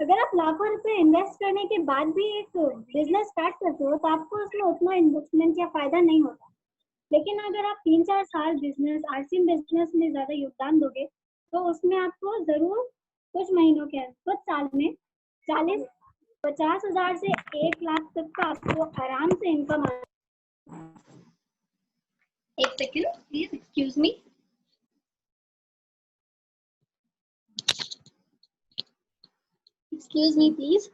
अगर आप लाखों रुपए इन्वेस्ट करने के बाद भी एक बिजनेस स्टार्ट करते हो तो आपको उसमें उतना इन्वेस्टमेंट या फायदा नहीं होता। लेकिन अगर आप 3-4 साल बिजनेस आरसीएम बिजनेस में ज्यादा योगदान दोगे तो उसमें आपको जरूर कुछ महीनों के कुछ साल में 40-50 हजार से 1 लाख तक का आपको आराम से इनकम आ। एक second please, excuse me. Excuse me please.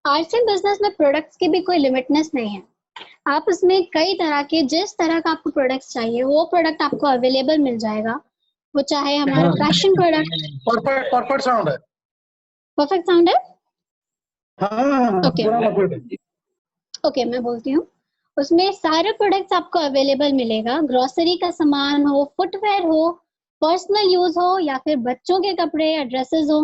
RCM business में प्रोडक्ट्स की भी कोई लिमिटनेस नहीं है। आप उसमें कई तरह के, जिस तरह का आपको प्रोडक्ट्स चाहिए वो प्रोडक्ट आपको अवेलेबल मिल जाएगा। वो चाहे हमारा फैशन प्रोडक्ट। परफेक्ट साउंड है। परफेक्ट साउंड है। हाँ, ओके, मैं बोलती हूँ। उसमें सारे प्रोडक्ट्स आपको अवेलेबल मिलेगा। ग्रोसरी का सामान हो, फुटवेयर हो, पर्सनल यूज हो, या फिर बच्चों के कपड़े या ड्रेसेस हो,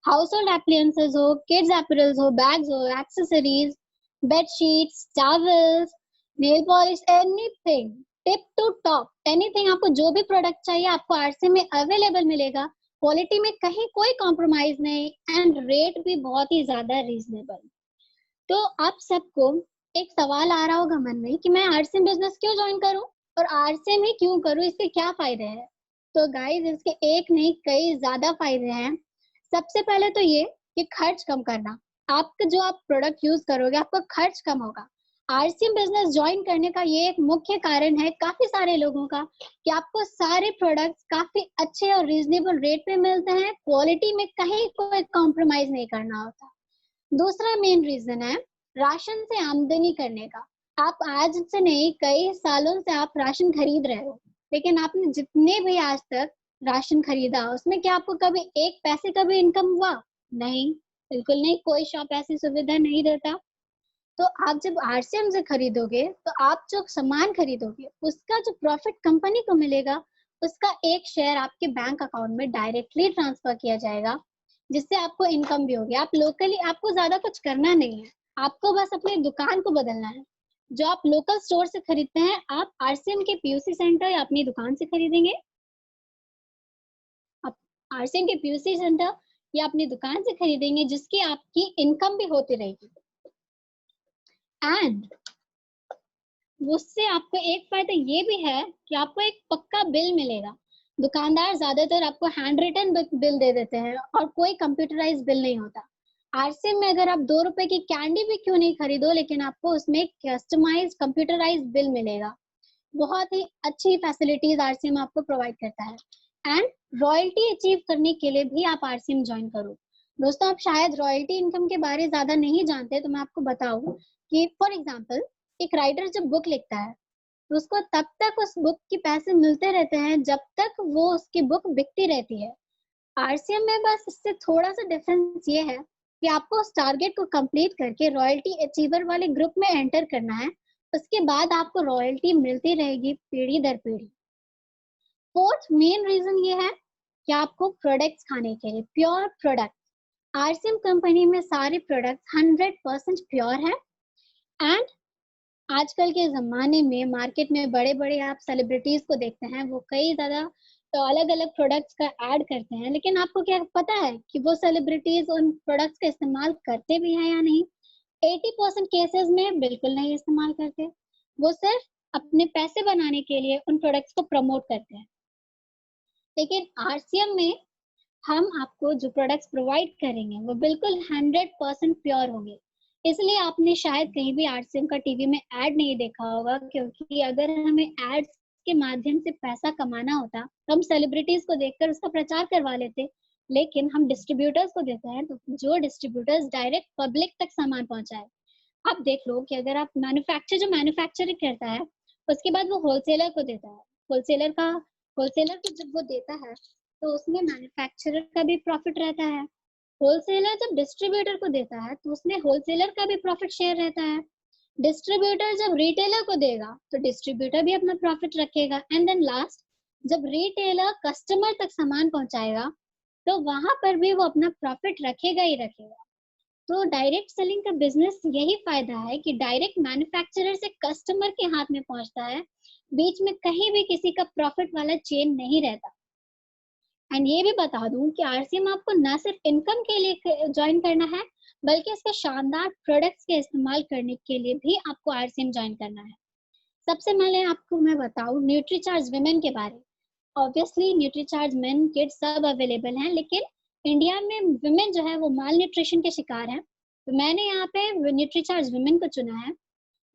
हाउस होल्ड एप्लायंसेस हो, किड्स एपरल्स हो, बैग्स हो, accessories, bedsheets, towels, nail polish, anything tip to top, anything. आपको जो भी प्रोडक्ट चाहिए आपको आरसीएम में अवेलेबल मिलेगा। क्वालिटी में कहीं कोई कॉम्प्रोमाइज नहीं एंड रेट भी बहुत ही ज्यादा रीजनेबल। तो आप सबको एक सवाल आ रहा होगा मन में कि मैं आरसीएम बिजनेस क्यों ज्वाइन करूं और आरसीएम ही क्यों करूं, इसके क्या फायदे हैं। तो गाइस, इसके एक नहीं कई ज्यादा फायदे हैं। सबसे पहले तो ये कि खर्च कम करना। आपका जो आप प्रोडक्ट यूज करोगे आपका खर्च कम होगा। आरसीएम बिजनेस ज्वाइन करने का ये एक मुख्य कारण है काफी सारे लोगों का कि आपको सारे प्रोडक्ट्स काफी अच्छे और रीजनेबल रेट पे मिलते हैं। क्वालिटी में कहीं कोई कॉम्प्रोमाइज नहीं करना होता। दूसरा मेन रीजन है राशन से आमदनी करने का। आप आज से नहीं कई सालों से आप राशन खरीद रहे हो, लेकिन आपने जितने भी आज तक राशन खरीदा उसमें क्या आपको कभी एक पैसे का भी इनकम हुआ? नहीं, बिल्कुल नहीं। कोई शॉप ऐसी सुविधा नहीं देता। तो आप जब आरसीएम से खरीदोगे तो आप जो सामान खरीदोगे उसका जो प्रॉफिट कंपनी को मिलेगा उसका एक शेयर आपके बैंक अकाउंट में डायरेक्टली ट्रांसफर किया जाएगा, जिससे आपको इनकम भी होगी। आप लोकली, आपको ज्यादा कुछ करना नहीं है, आपको बस अपनी दुकान को बदलना है। जो आप लोकल स्टोर से खरीदते हैं आप आरसीएम के पीयूसी सेंटर या अपनी दुकान से खरीदेंगे। आप आरसीएम के पीयूसी सेंटर या अपनी दुकान से खरीदेंगे जिसकी आपकी इनकम भी होती रहेगी। एंड उससे आपको एक फायदा ये भी है कि आपको एक पक्का बिल मिलेगा। दुकानदार ज्यादातर आपको हैंड रिटन बिल दे देते हैं और कोई कंप्यूटराइज बिल नहीं होता। आरसीएम में अगर आप 2 रुपए की कैंडी भी क्यों नहीं खरीदो, लेकिन आपको उसमें कस्टमाइज कंप्यूटराइज बिल मिलेगा। बहुत ही अच्छी फैसिलिटीज आरसीएम आपको प्रोवाइड करता है। एंड रॉयल्टी अचीव करने के लिए भी आप आरसीएम ज्वाइन करो। दोस्तों, आप शायद रॉयल्टी इनकम के बारे ज्यादा नहीं जानते, तो मैं आपको बताऊं कि फॉर एग्जाम्पल एक राइटर जब बुक लिखता है तो उसको तब तक उस बुक के पैसे मिलते रहते हैं जब तक वो उसकी बुक बिकती रहती है। आरसीएम में बस इससे थोड़ा सा डिफरेंस ये है कि आपको उस टारगेट को कंप्लीट करके रॉयल्टी अचीवर वाले ग्रुप में एंटर करना है। उसके बाद आपको रॉयल्टी मिलती रहेगी पीढ़ी दर पीढ़ी। फोर्थ मेन रीजन ये है कि आपको प्रोडक्ट्स खाने के लिए प्योर प्रोडक्ट। आरसीएम कंपनी में सारे प्रोडक्ट्स 100% प्योर है। एंड आजकल के ज़माने में मार्केट में बड़े बड़े आप सेलिब्रिटीज को देखते हैं, वो कई ज़्यादा तो अलग अलग प्रोडक्ट्स का ऐड करते हैं, लेकिन आपको क्या पता है कि वो सेलिब्रिटीज उन प्रोडक्ट्स का इस्तेमाल करते भी हैं या नहीं? 80% केसेस में बिल्कुल नहीं इस्तेमाल करते। वो सिर्फ अपने पैसे बनाने के लिए उन प्रोडक्ट्स को प्रमोट करते हैं। लेकिन आरसीएम में हम आपको जो प्रोडक्ट्स प्रोवाइड करेंगे वो बिल्कुल 100% प्योर होंगे। इसलिए आपने शायद कहीं भी आरसीएम का टीवी में ऐड नहीं देखा होगा, क्योंकि अगर हमें एड्स के माध्यम से पैसा कमाना होता तो हम सेलिब्रिटीज को देखकर उसका प्रचार करवा लेते। लेकिन हम डिस्ट्रीब्यूटर्स को देते हैं तो जो डिस्ट्रीब्यूटर्स डायरेक्ट पब्लिक तक सामान पहुंचाए। आप देख लो कि अगर आप जो मैन्युफैक्चरिंग करता है उसके बाद वो होलसेलर को देता है। होलसेलर को जब वो देता है तो उसमें मैन्युफैक्चरर का भी प्रॉफिट रहता है। होलसेलर जब डिस्ट्रीब्यूटर को देता है तो उसमें होलसेलर का भी प्रॉफिट शेयर रहता है। डिस्ट्रीब्यूटर जब रिटेलर को देगा तो डिस्ट्रीब्यूटर भी अपना प्रॉफिट रखेगा। एंड देन लास्ट, जब रिटेलर कस्टमर तक सामान पहुंचाएगा तो वहां पर भी वो अपना प्रॉफिट रखेगा ही रखेगा। तो डायरेक्ट सेलिंग का बिजनेस यही फायदा है कि डायरेक्ट मैन्युफैक्चरर से कस्टमर के हाथ में पहुंचता है, बीच में कहीं भी किसी का प्रॉफिट वाला चेन नहीं रहता। एंड ये भी बता दूं कि आरसीएम आपको ना सिर्फ इनकम के लिए ज्वाइन करना है, बल्कि इसके शानदार प्रोडक्ट्स के इस्तेमाल करने के लिए भी आपको आरसीएम ज्वाइन करना है। सबसे पहले आपको मैं बताऊं न्यूट्रीचार्ज विमेन के बारे में। ऑब्वियसली न्यूट्रीचार्ज मेन किड्स सब अवेलेबल हैं, लेकिन इंडिया में विमेन जो है वो माल न्यूट्रिशन के शिकार है, तो मैंने यहाँ पे न्यूट्रीचार्ज विमेन को चुना है।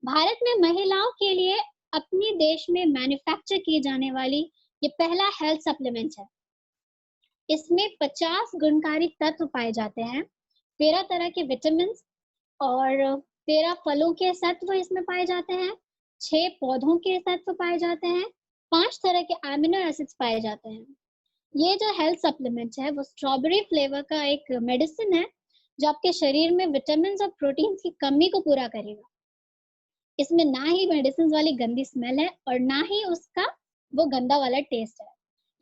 भारत में महिलाओं के लिए अपने देश में मैन्युफैक्चर की जाने वाली ये पहला हेल्थ सप्लीमेंट है। इसमें 50 गुणकारी तत्व पाए जाते हैं, 13 तरह के विटामिन और 13 फलों के तत्व इसमें पाए जाते हैं, 6 पौधों के तत्व पाए जाते हैं, 5 तरह के अमीनो एसिड्स पाए जाते हैं। ये जो हेल्थ सप्लीमेंट है वो स्ट्रॉबेरी फ्लेवर का एक मेडिसिन है, जो आपके शरीर में विटामिन और प्रोटीन की कमी को पूरा करेगा। इसमें ना ही मेडिसिन वाली गंदी स्मेल है और ना ही उसका वो गंदा वाला टेस्ट है।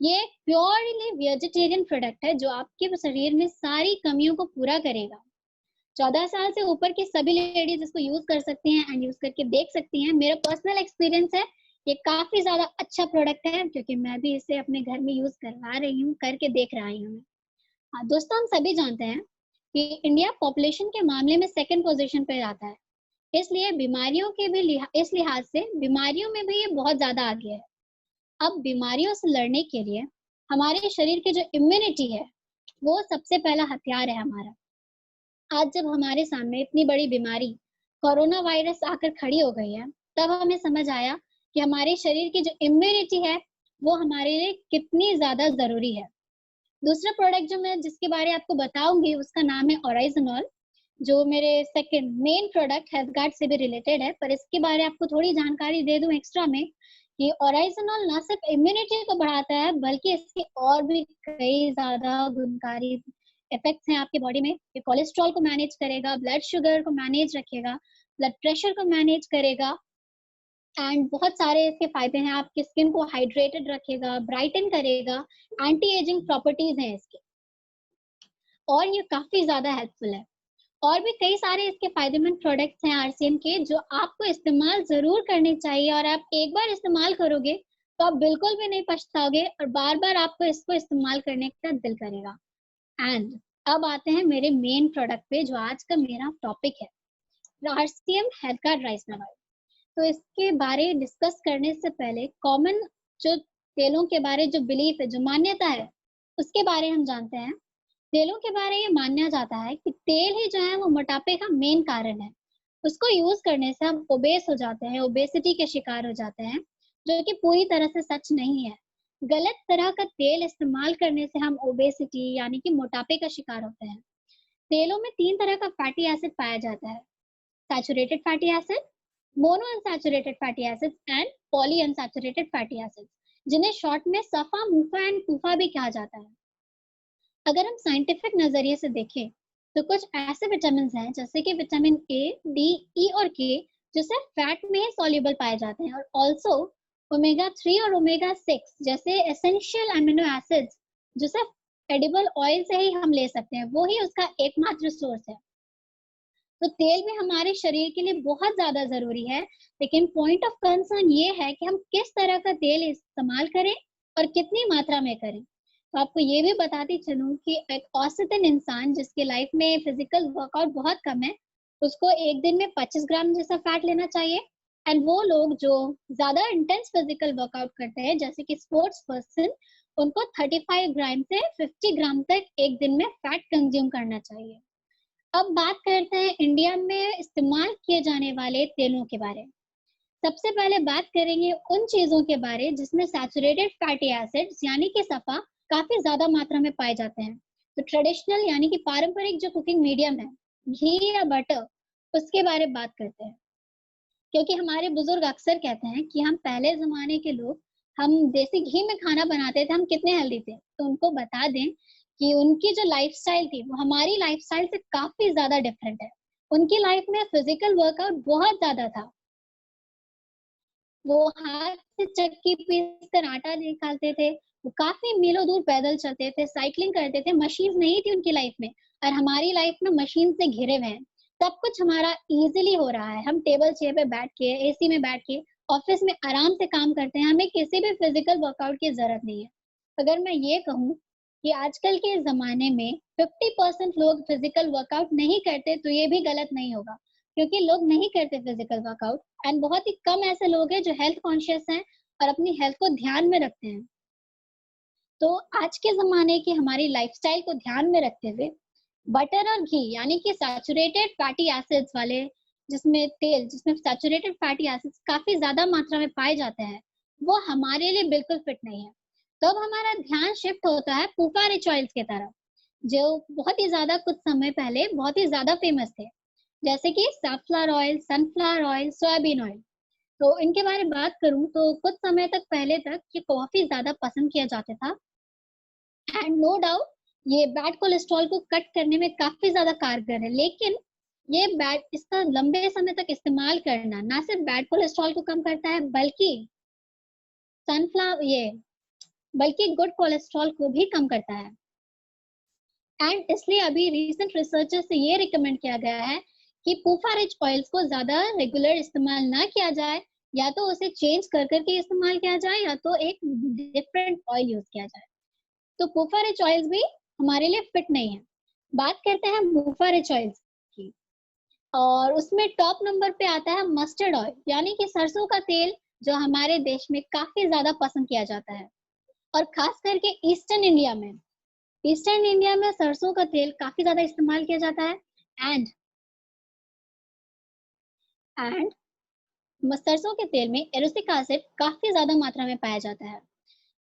ये प्योरली वेजिटेरियन प्रोडक्ट है जो आपके शरीर में सारी कमियों को पूरा करेगा। 14 साल से ऊपर की सभी लेडीज इसको यूज कर सकती हैं एंड यूज करके देख सकती हैं। मेरा पर्सनल एक्सपीरियंस है, ये काफी ज्यादा अच्छा प्रोडक्ट है, क्योंकि मैं भी इसे अपने घर में यूज करवा रही हूँ, करके देख रही हूँ। हाँ दोस्तों, हम सभी जानते हैं कि इंडिया पॉपुलेशन के मामले में सेकंड पोजीशन पे आता है, इसलिए बीमारियों के भी इस लिहाज से बीमारियों में भी ये बहुत ज्यादा आगे है। अब बीमारियों से लड़ने के लिए हमारे शरीर की जो इम्यूनिटी है वो सबसे पहला हथियार है हमारा। आज जब हमारे सामने इतनी बड़ी बीमारी कोरोना वायरस आकर खड़ी हो गई है, तब हमें समझ आया कि हमारे शरीर की जो इम्यूनिटी है वो हमारे लिए कितनी ज्यादा जरूरी है। दूसरा प्रोडक्ट जो मैं जिसके बारे में आपको बताऊंगी उसका नाम है ओराइजनॉल, जो मेरे second main product health guard से भी रिलेटेड है। पर इसके बारे में आपको थोड़ी जानकारी दे दूं एक्स्ट्रा में कि ओराइजनॉल ना सिर्फ इम्यूनिटी को बढ़ाता है, बल्कि इसके और भी कई ज्यादा गुणकारी इफेक्ट्स हैं आपके बॉडी में। ये कोलेस्ट्रॉल को मैनेज करेगा, ब्लड शुगर को मैनेज रखेगा, ब्लड प्रेशर को मैनेज करेगा एंड बहुत सारे इसके फायदे हैं। आपकी स्किन को हाइड्रेटेड रखेगा, ब्राइटन करेगा, एंटी एजिंग प्रॉपर्टीज हैं इसके, और ये काफी ज्यादा हेल्पफुल है। और भी कई सारे इसके फायदेमंद प्रोडक्ट्स हैं आरसीएम के, जो आपको इस्तेमाल जरूर करने चाहिए, और आप एक बार इस्तेमाल करोगे तो आप बिल्कुल भी नहीं पछताओगे और बार बार आपको इसको इस्तेमाल करने का दिल करेगा। एंड अब आते हैं मेरे मेन प्रोडक्ट पे, जो आज का मेरा टॉपिक है, RCM health card rice bran oil. तो इसके बारे डिस्कस करने से पहले कॉमन जो तेलों के बारे जो बिलीफ है, जो मान्यता है, उसके बारे हम जानते हैं। तेलों के बारे ये माना जाता है कि तेल ही जो है वो मोटापे का मेन कारण है। उसको यूज करने से हम ओबेस हो जाते हैं, ओबेसिटी के शिकार हो जाते हैं, जो कि पूरी तरह से सच नहीं है। गलत तरह का तेल इस्तेमाल करने से हम ओबेसिटी यानी कि मोटापे का शिकार होते हैं। तेलों में 3 तरह का फैटी एसिड पाया जाता है, saturated fatty acid, mono unsaturated fatty acids and poly unsaturated fatty acids, जिन्हें शॉर्ट में सफा, मुफा एंड कुफा भी कहा जाता है। अगर हम साइंटिफिक नजरिए से देखें तो कुछ ऐसे विटामिन हैं जैसे कि विटामिन ए, डी, ई और के, जो सिर्फ फैट में ही सॉल्युबल पाए जाते हैं, और ऑल्सो ओमेगा 3 और ओमेगा 6 जैसे एसेंशियल अमीनो एसिड्स, जो सिर्फ एडिबल ऑयल से ही हम ले सकते हैं, वो ही उसका एकमात्र सोर्स है। तो तेल भी हमारे शरीर के लिए बहुत ज्यादा जरूरी है, लेकिन पॉइंट ऑफ कंसर्न ये है कि हम किस तरह का तेल इस्तेमाल करें और कितनी मात्रा में करें। तो आपको ये भी बताती चलूं कि एक औसतन इंसान जिसके लाइफ में फिजिकल वर्कआउट बहुत कम है, उसको एक दिन में 25 ग्राम जैसा फैट लेना चाहिए। एंड वो लोग जो ज्यादा इंटेंस फिजिकल वर्कआउट करते हैं, जैसे कि स्पोर्ट्स पर्सन, उनको 35 ग्राम से 50 ग्राम तक एक दिन में फैट कंज्यूम करना चाहिए। अब बात करते हैं इंडिया में इस्तेमाल किए जाने वाले तेलों के बारे में। सबसे पहले बात करेंगे उन चीजों के बारे जिसमें सैचुरेटेड फैटी एसिड्स यानी कि सफा काफी ज्यादा मात्रा में पाए जाते हैं। तो ट्रेडिशनल यानी कि पारंपरिक जो कुकिंग मीडियम है, घी या बटर, उसके बारे में बात करते हैं। क्योंकि हमारे बुजुर्ग अक्सर कहते हैं कि हम पहले जमाने के लोग, हम देसी घी में खाना बनाते थे, हम कितने हेल्दी थे। तो उनको बता दें कि उनकी जो लाइफस्टाइल थी वो हमारी लाइफस्टाइल से काफी ज्यादा डिफरेंट है। उनकी लाइफ में फिजिकल वर्कआउट बहुत ज्यादा था, वो हाथ से चक्की पीस कर आटा निकालते थे, वो काफी मीलों दूर पैदल चलते थे, साइकिलिंग करते थे। मशीन नहीं थी उनकी लाइफ में, और हमारी लाइफ में मशीन से घिरे हुए हैं। सब कुछ हमारा इजीली हो रहा है, हम टेबल चेयर पे बैठ के, एसी में बैठ के, ऑफिस में आराम से काम करते हैं, हमें किसी भी फिजिकल वर्कआउट की जरूरत नहीं है। अगर मैं ये कहूँ कि आजकल के ज़माने में 50% लोग फिजिकल वर्कआउट नहीं करते, तो ये भी गलत नहीं होगा, क्योंकि लोग नहीं करते फिजिकल वर्कआउट एंड बहुत ही कम ऐसे लोग हैं जो हेल्थ कॉन्शियस हैं और अपनी हेल्थ को ध्यान में रखते हैं। तो आज के ज़माने की हमारी लाइफ़स्टाइल को ध्यान में रखते हुए बटर और घी यानी कि सैचुरेटेड फैटी एसिड्स वाले जिसमें सैचुरेटेड फैटी एसिड्स काफ़ी ज़्यादा मात्रा में पाए जाते हैं, वो हमारे लिए बिल्कुल फिट नहीं है। तो अब हमारा ध्यान शिफ्ट होता है पूफा रिच ऑयल्स की तरफ, जो बहुत ही ज़्यादा कुछ समय पहले बहुत ही ज़्यादा फेमस थे, जैसे कि safflower oil, sunflower oil, soybean oil. तो इनके बारे में बात करूँ तो कुछ समय तक पहले तक ये काफ़ी ज़्यादा पसंद किया जाता था एंड नो डाउट ये बैड कोलेस्ट्रॉल को कट करने में काफ़ी ज़्यादा कारगर है। लेकिन इसका लंबे समय तक इस्तेमाल करना ना सिर्फ बैड कोलेस्ट्रॉल को कम करता है सनफ्लावर ये बल्कि गुड कोलेस्ट्रॉल को भी कम करता है। एंड इसलिए अभी रीसेंट रिसर्चेस से ये रिकमेंड किया गया है कि पूफा रिच ऑयल्स को ज़्यादा रेगुलर इस्तेमाल ना किया जाए, या तो उसे चेंज कर करके इस्तेमाल किया जाए या तो एक डिफरेंट ऑयल यूज़ किया जाए। तो पूफा रिच ऑयल्स भी हमारे लिए फिट नहीं है। बात करते हैं पूफा रिच ऑयल्स की, और उसमें टॉप नंबर पे आता है मस्टर्ड ऑयल यानी कि सरसों का तेल, जो हमारे देश में काफ़ी ज़्यादा पसंद किया जाता है। और खास करके ईस्टर्न इंडिया में सरसों का तेल काफ़ी ज़्यादा इस्तेमाल किया जाता है। एंड एंड सरसों के तेल में एरोसिक एसिड काफ़ी ज़्यादा मात्रा में पाया जाता है।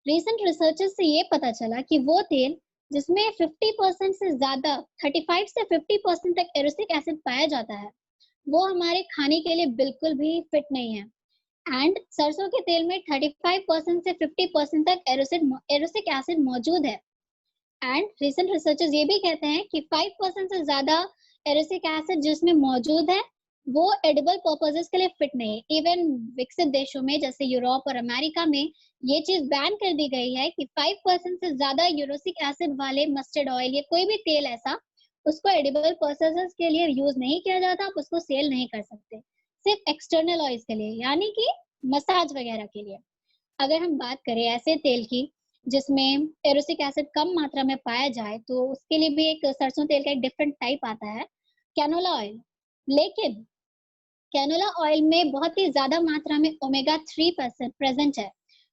रीसेंट रिसर्चेस से ये पता चला कि वो तेल जिसमें 50% से ज़्यादा 35 से 50% तक एरोसिक एसिड पाया जाता है, वो हमारे खाने के लिए बिल्कुल भी फिट नहीं है। एंड सरसों के तेल में 35% से 50% तक एरोसिक एसिड मौजूद है। एंड रीसेंट रिसर्चेस ये भी कहते हैं कि 5% से ज़्यादा एरोसिक एसिड जिसमें मौजूद है, वो एडिबल पर्पसेस के लिए फिट नहीं है। इवन विकसित देशों में जैसे यूरोप और अमेरिका में ये चीज़ बैन कर दी गई है कि 5% से ज़्यादा यूरोसिक एसिड वाले मस्टर्ड ऑयल या कोई भी तेल ऐसा, उसको एडिबल पर्पसेस के लिए यूज़ नहीं किया जाता, आप उसको सेल नहीं कर सकते। सिर्फ एक्सटर्नल ऑयल्स के लिए, यानी कि मसाज वगैरह के लिए। अगर हम बात करें ऐसे तेल की जिसमें एरोसिक एसिड कम मात्रा में पाया जाए, तो उसके लिए भी एक सरसों तेल का एक डिफरेंट टाइप आता है, कैनोला ऑयल। लेकिन कैनोला ऑयल में बहुत ही ज़्यादा मात्रा में ओमेगा 3 प्रेजेंट है,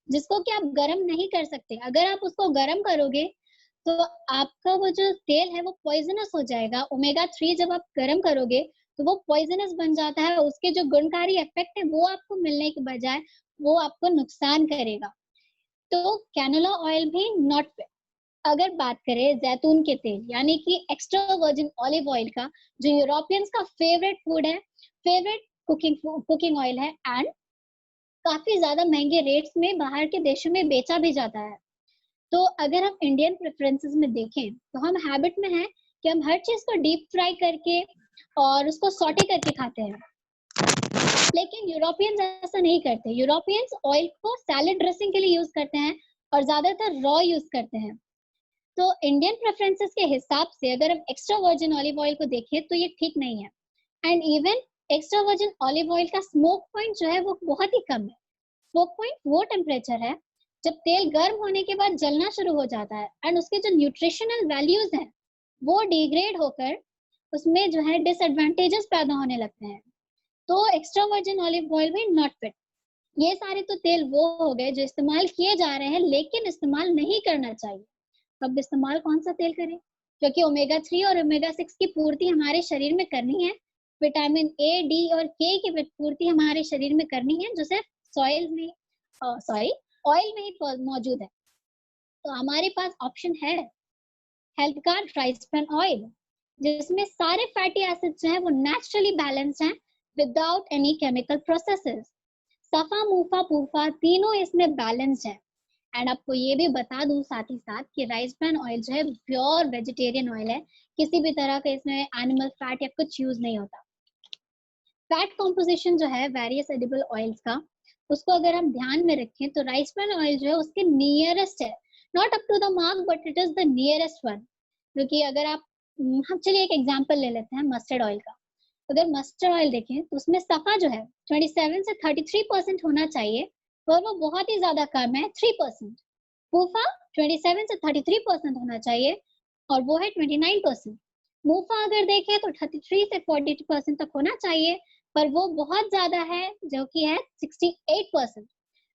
जिसको कि आप गर्म नहीं कर सकते। अगर आप उसको गर्म करोगे तो आपका वो जो तेल है वो पॉइजनस हो जाएगा। ओमेगा 3 जब आप गर्म करोगे तो वो पॉइजनस बन जाता है, उसके जो गुणकारी इफेक्ट है वो आपको मिलने के बजाय वो आपको नुकसान करेगा। तो कैनोला ऑयल भी नॉट फिट। अगर बात करें जैतून के तेल यानी कि एक्स्ट्रा वर्जिन ऑलिव ऑयल का, जो यूरोपियंस का फेवरेट फूड है, फेवरेट कुकिंग ऑयल है एंड काफी ज्यादा महंगे रेट्स में बाहर के देशों में बेचा भी जाता है। तो अगर हम इंडियन प्रेफरेंसेस में देखें तो हम हैबिट में हैं कि हम हर चीज को डीप फ्राई करके और उसको सॉटे करके खाते हैं। लेकिन यूरोपियंस ऐसा नहीं करते। यूरोपियंस ऑयल को सैलेड ड्रेसिंग के लिए यूज करते हैं और ज्यादातर रॉ यूज करते हैं। तो इंडियन प्रेफरेंसेस के हिसाब से अगर हम एक्स्ट्रा वर्जिन ऑलिव ऑयल को देखें तो ये ठीक नहीं है। And even extra virgin olive oil का स्मोक पॉइंट जो है वो बहुत ही कम है। स्मोक पॉइंट वो टेम्परेचर है जब तेल गर्म होने के बाद जलना शुरू हो जाता है एंड उसके जो न्यूट्रिशनल वैल्यूज हैं वो डिग्रेड होकर उसमें जो है डिसएडवांटेजेस पैदा होने लगते हैं। तो एक्स्ट्रा वर्जिन ऑलिव ऑयल भी नॉट फिट। ये सारे तो तेल वो हो गए जो इस्तेमाल किए जा रहे हैं लेकिन इस्तेमाल नहीं करना चाहिए। अब इस्तेमाल कौन सा तेल करें? क्योंकि ओमेगा 3 और ओमेगा 6 की पूर्ति हमारे शरीर में करनी है, विटामिन ए, डी और के की पूर्ति हमारे शरीर में करनी है, जो सिर्फ ऑयल में ही मौजूद है। तो हमारे पास ऑप्शन है health guard rice bran oil, जिसमें सारे फैटी एसिड्स जो है वो नेचुरली बैलेंस्ड हैं विदाउट एनी केमिकल प्रोसेसेस। सफा मुफा पूफा तीनों इसमें बैलेंस्ड है। एंड आपको ये भी बता दूं साथ ही साथ कि राइस ब्रान ऑयल जो है प्योर वेजिटेरियन ऑयल है, किसी भी तरह का इसमें एनिमल फैट या कुछ यूज नहीं होता। फैट कॉम्पोजिशन जो है वेरियस एडिबल ऑयल्स का, उसको अगर हम ध्यान में रखें तो राइस ब्रान ऑयल जो है उसके नियरेस्ट है, not up to the mark but it is the nearest one. क्योंकि अगर आप हम चलिए एक एग्जांपल ले लेते हैं मस्टर्ड ऑयल का। अगर मस्टर्ड ऑयल देखें तो उसमें सफा जो है 27 से 33% होना चाहिए, पर वो बहुत ही ज्यादा कम है, 3%। पूफा 27 से 33% होना चाहिए और वो है 29%। मूफा अगर देखें तो 33 से 40% तक होना चाहिए, पर वो बहुत ज्यादा है जो कि है 68%।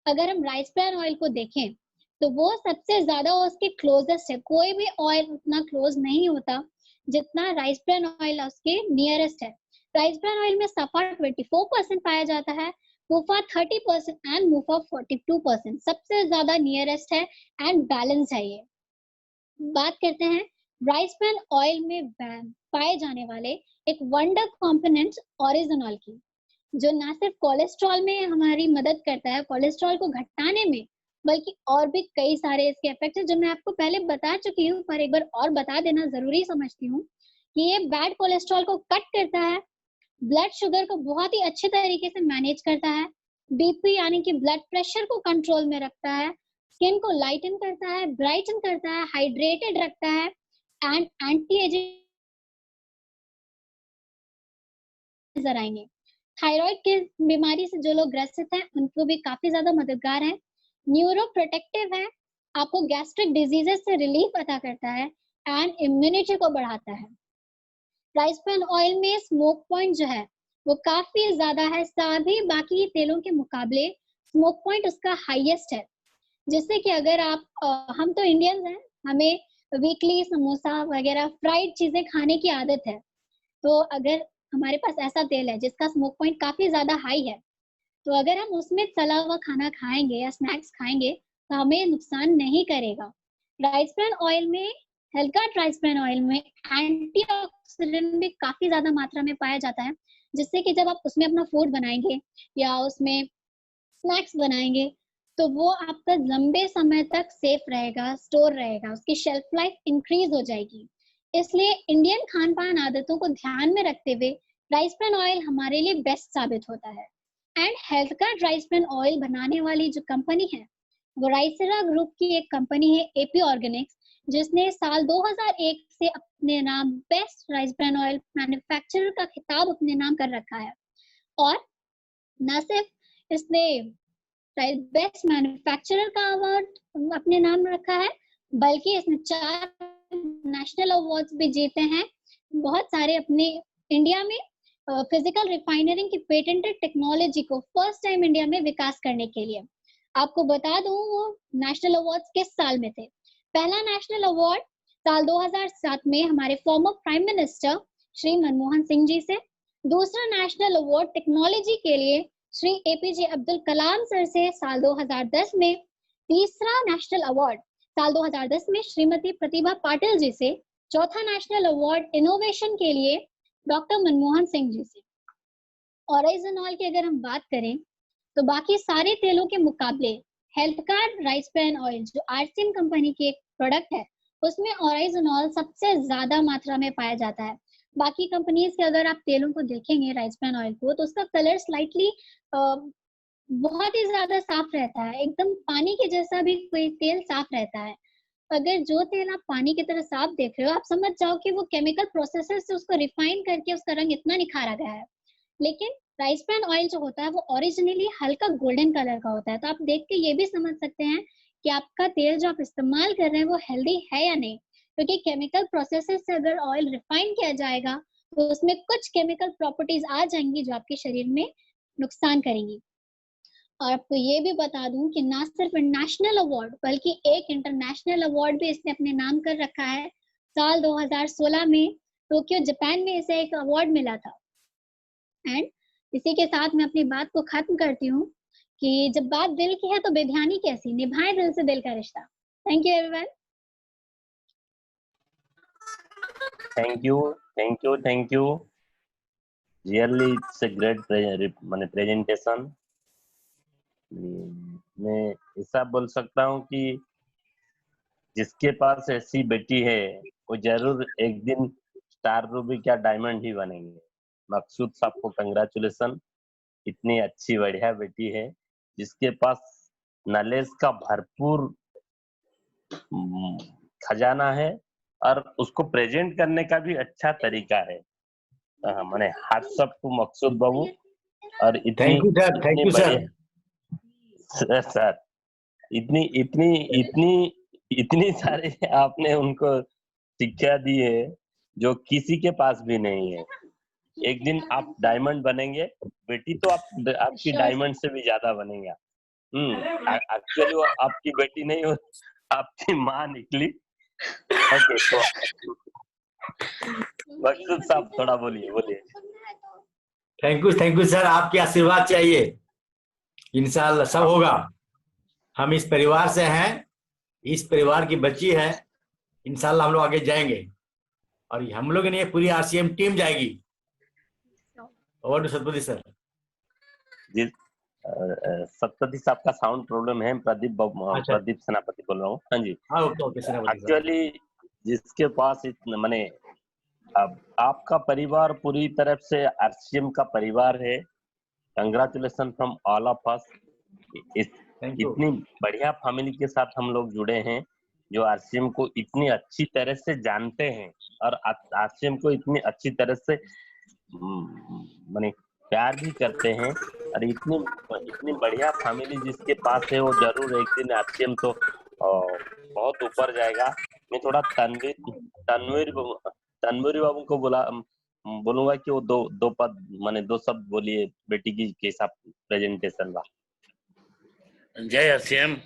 अगर हम राइस ब्रान ऑयल को देखें तो वो सबसे ज्यादा उसके क्लोजेस्ट है, कोई भी ऑयल उतना क्लोज नहीं होता जितना राइस ब्रान ऑयल उसके नियरेस्ट है। राइस ब्रान ऑयल में सफर 24% पाया जाता है, मूफा 30% एंड मूफा 42%, सबसे ज्यादा नियरेस्ट है एंड बैलेंस है ये। बात करते हैं राइस ब्रान ऑयल में पाए जाने वाले एक वंडर कंपोनेंट ऑरिजिनॉल की, जो ना सिर्फ कोलेस्ट्रॉल में हमारी मदद करता है, कोलेस्ट्रॉल को घटाने में, बल्कि और भी कई सारे इसके इफेक्ट हैं जो मैं आपको पहले बता चुकी हूँ, पर एक बार और बता देना जरूरी समझती हूँ कि ये बैड कोलेस्ट्रॉल को कट करता है, ब्लड शुगर को बहुत ही अच्छे तरीके से मैनेज करता है, बीपी यानी कि ब्लड प्रेशर को कंट्रोल में रखता है, स्किन को लाइटन करता है, ब्राइटन करता है, हाइड्रेटेड रखता है एंड एंटी एजिंग नजर आएंगे। थायराइड की बीमारी से जो लोग ग्रसित हैं उनको भी काफी ज्यादा मददगार है। न्यूरो प्रोटेक्टिव है, आपको गैस्ट्रिक डिजीजेस से रिलीफ अता करता है एंड इम्यूनिटी को बढ़ाता है। राइस ब्रान ऑयल में स्मोक पॉइंट जो है वो काफी ज्यादा है, सभी बाकी तेलों के मुकाबले स्मोक पॉइंट उसका हाईएस्ट है, जिससे कि अगर आप हम तो इंडियंस हैं, हमें वीकली समोसा वगैरह फ्राइड चीजें खाने की आदत है, तो अगर हमारे पास ऐसा तेल है जिसका स्मोक पॉइंट काफी ज्यादा हाई है, तो अगर हम उसमें तला हुआ खाना खाएंगे या स्नैक्स खाएंगे तो हमें नुकसान नहीं करेगा। राइस ब्रान ऑयल में, हल्का राइस ब्रान ऑयल में एंटीऑक्सीडेंट भी काफी ज्यादा मात्रा में पाया जाता है, जिससे कि जब आप उसमें अपना फूड बनाएंगे या उसमें स्नैक्स बनाएंगे तो वो आपका लंबे समय तक सेफ रहेगा, स्टोर रहेगा, उसकी शेल्फ लाइफ इंक्रीज हो जाएगी। इसलिए इंडियन खान पान आदतों को ध्यान में रखते हुए राइस ब्रान ऑयल हमारे लिए बेस्ट साबित होता है। And health card rice bran oil बनाने वाली जो कंपनी है वो राइसेरा ग्रुप की एक कंपनी है, एपी ऑर्गेनिक्स, जिसने साल 2001 से अपने नाम best rice bran oil manufacturer का खिताब अपने नाम कर रखा है। और न सिर्फ इसने बेस्ट मैन्युफैक्चरर का अवार्ड अपने नाम रखा है, बल्कि इसने 4 नेशनल अवार्ड्स भी जीते हैं, बहुत सारे अपने इंडिया में फिजिकल रिफाइनरिंग की पेटेंटेड टेक्नोलॉजी को फर्स्ट टाइम इंडिया में विकास करने के लिए। आपको बता दूं वो नेशनल अवार्ड्स किस साल में थे। पहला नेशनल अवार्ड साल 2007 में हमारे former prime minister Shri Manmohan Singh ji से, दूसरा नेशनल अवार्ड टेक्नोलॉजी के लिए श्री एपीजे अब्दुल कलाम सर से साल 2010 में, तीसरा नेशनल अवार्ड साल 2010 में श्रीमती प्रतिभा पाटिल जी से, चौथा नेशनल अवार्ड इनोवेशन के लिए डॉक्टर मनमोहन सिंह जी से। ऑरिजिनॉल की अगर हम बात करें तो बाकी सारे तेलों के मुकाबले health card rice bran oil जो आरसीएम कंपनी की एक प्रोडक्ट है, उसमें ऑरिजिनॉल सबसे ज्यादा मात्रा में पाया जाता है। बाकी कंपनीज के अगर आप तेलों को देखेंगे राइस ब्रान ऑयल को, तो उसका कलर स्लाइटली बहुत ही ज्यादा साफ रहता है, एकदम पानी के जैसा भी कोई तेल साफ रहता है। अगर जो तेल आप पानी की तरह साफ देख रहे हो, आप समझ जाओ कि वो केमिकल प्रोसेसेस से उसको रिफाइन करके उसका रंग इतना निखारा गया है। लेकिन राइस ब्रान ऑयल जो होता है वो ओरिजिनली हल्का गोल्डन कलर का होता है, तो आप देख के ये भी समझ सकते हैं कि आपका तेल जो आप इस्तेमाल कर रहे हैं वो हेल्दी है या नहीं, क्योंकि केमिकल प्रोसेसेस से अगर ऑयल रिफाइन किया जाएगा तो उसमें कुछ केमिकल प्रॉपर्टीज आ जाएंगी जो आपके शरीर में नुकसान करेंगी। और आपको ये भी बता दूं कि ना सिर्फ नेशनल अवार्ड बल्कि एक इंटरनेशनल अवार्ड भी इसने अपने नाम कर रखा है। साल 2016 में टोक्यो जापान में इसे एक अवार्ड मिला था। एंड इसी के साथ मैं अपनी बात को खत्म करती हूँ कि जब बात दिल की है तो बेध्यानी कैसी, निभाए दिल से दिल का रिश्ता। Thank you everyone. Thank you. Really, it's a great presentation. मैं ऐसा बोल सकता हूँ कि जिसके पास ऐसी बेटी है वो जरूर एक दिन स्टार रूबी क्या डायमंड ही बनेंगे। मकसूद साहब को कंग्रेचुलेशन, इतनी अच्छी बढ़िया बेटी है जिसके पास नॉलेज का भरपूर खजाना है और उसको प्रेजेंट करने का भी अच्छा तरीका है। मैंने हार्ट्स अप टू मकसूद बाबू और इतनी थैंक यू सर। सर इतनी इतनी इतनी इतनी सारी आपने उनको शिक्षा दी है जो किसी के पास भी नहीं है। एक दिन आप डायमंड बनेंगे, बेटी तो आपकी Sure. डायमंड से भी ज्यादा बनेगा। एक्चुअली वो आपकी बेटी नहीं हो, आपकी माँ निकली। ओके, तो मकसूद साहब थोड़ा बोलिए। थैंक यू सर, आपके आशीर्वाद चाहिए, इंशाल्लाह सब होगा। हम इस परिवार से हैं, इस परिवार की बच्ची है, इंशाल्लाह हम लोग आगे जाएंगे और हम लोग नहीं, पूरी आरसीएम टीम जाएगी। Over to Satpati sir. जी, सतपति साहब का साउंड प्रॉब्लम है। अच्छा। प्रदीप सेनापति बोल रहा हूँ। हाँ जी, हाँ ओके सेनापति सर। एक्चुअली जिसके पास इतना माने, अब आपका परिवार पूरी तरफ से आरसीएम का परिवार है। Congratulation from all of us. Thank you. इतनी बढ़िया फैमिली के साथ हम लोग जुड़े हैं जो आरसीएम को इतनी अच्छी तरह से जानते हैं और आरसीएम को इतनी अच्छी तरह से माने प्यार भी करते हैं। और इतनी बढ़िया फैमिली जिसके पास है वो जरूर एक दिन आरसीएम तो बहुत ऊपर जाएगा। मैं थोड़ा तनवीर बाबू को बोलूंगा कि वो दो पद माने दो शब्द बोलिए बेटी की कैसा प्रेजेंटेशन बा। जय आरसीएम।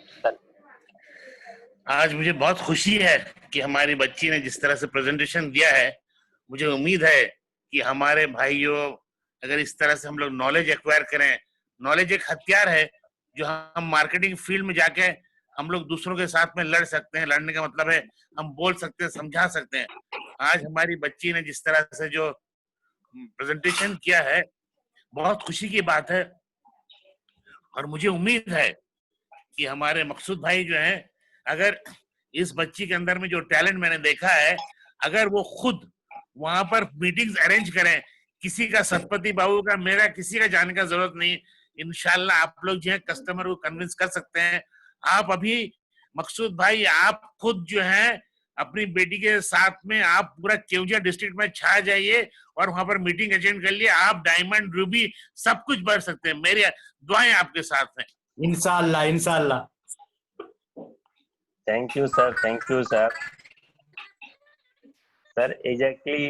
आज मुझे बहुत खुशी है कि हमारी बच्ची ने जिस तरह से प्रेजेंटेशन दिया है, मुझे उम्मीद है कि हमारे भाइयों अगर इस तरह से हम लोग नॉलेज एक्वायर करें, नॉलेज एक हथियार है जो हम मार्केटिंग फील्ड में जाके हम लोग दूसरों के साथ में लड़ सकते हैं। लड़ने का मतलब है हम बोल सकते हैं, समझा सकते हैं। आज हमारी बच्ची ने जिस तरह से जो प्रेजेंटेशन किया है, बहुत खुशी की बात है। और मुझे उम्मीद है कि हमारे मकसूद भाई जो हैं, अगर इस बच्ची के अंदर में जो टैलेंट मैंने देखा है, अगर वो खुद वहां पर मीटिंग्स अरेंज करें, किसी का सतपति बाबू का मेरा किसी का जाने का जरूरत नहीं, इंशाल्लाह आप लोग जो है कस्टमर को कन्विंस कर सकते हैं। आप अभी मकसूद भाई आप खुद जो है अपनी बेटी के साथ में आप पूरा केवजिया डिस्ट्रिक्ट में छा जाइए और वहां पर मीटिंग अटेंड कर लिए। आप डायमंड रूबी सब कुछ बढ़ सकते हैं। मेरी दुआएं आपके साथ हैं। इंशाल्लाह इंशाल्लाह। Thank you sir, thank you sir. Sir exactly